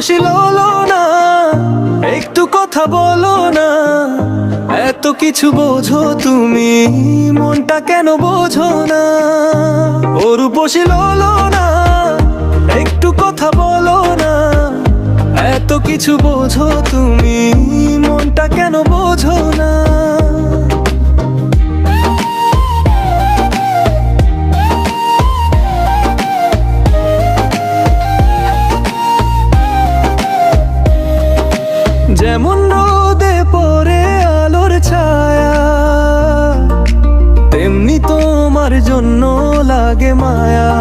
রূপসী ললনা, একটু কথা বলো না। এত কিছু বোঝো তুমি, মনটা কেন বোঝো না? ও রূপসী ললনা, একটু কথা বলো না। এত কিছু বোঝো তুমি, মনটা কেন বোঝো না? যেমন রোদে পড়ে আলোর ছায়া, তেমনি তোমার জন্য লাগে মায়া।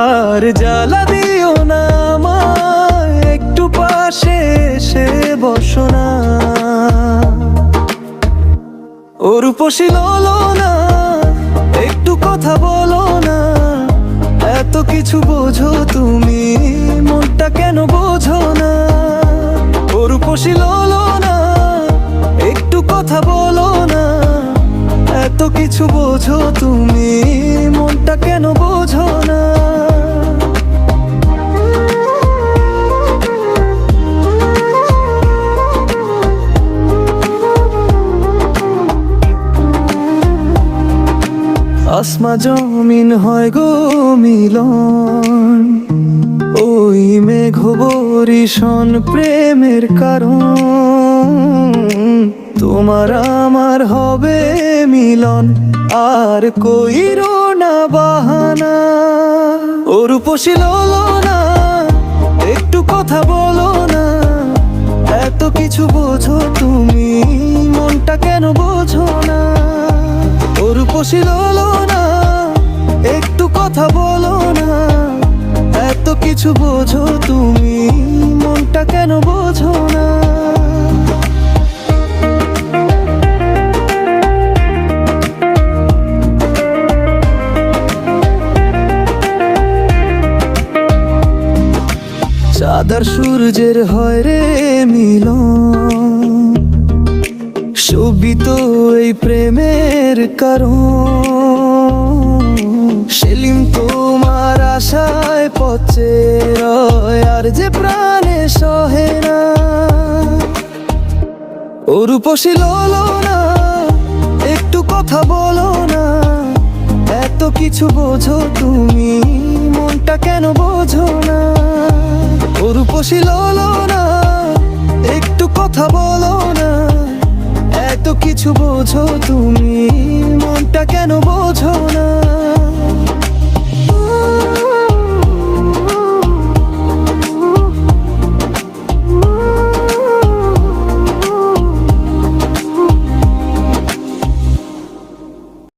আর জ্বালা দিও না আমায়, একটু পাশে এসে বসো না। ও রূপসী ললনা, একটু কথা বলো না। এত কিছু বোঝো তুমি, মনটা কেন বোঝো না? ও রূপসী ললনা, একটু কথা বলো না। এত কিছু বোঝো তুমি, মনটা কেন বোঝো না? আসমান জমিন হয় গো মিলন, ওই মেঘ বরিশন প্রেমের কারণ। তোমার আমার হবে মিলন, আর কইরো না বাহানা। ও রূপসী ললনা, একটু কথা বলো না। এত কিছু বোঝো তুমি, মনটা কেন বোঝো না? ও রূপসী ললনা, একটু কথা বলো না। এত কিছু বোঝো তুমি, মনটা কেন বোঝো না? চাঁদ আর সূর্যের হয় রে মিলন, শোভিত এই প্রেমের কারণ। সেলিম তোমার আশায় পচে রয়, আর যে প্রাণে সহে না। ও রূপসী ললনা, একটু কথা বলো না। এত কিছু বোঝো তুমি, মনটা কেন বোঝো না? ও রূপসী ললনা, একটু কথা বলো না। এত কিছু বোঝো তুমি, মনটা কেন বোঝো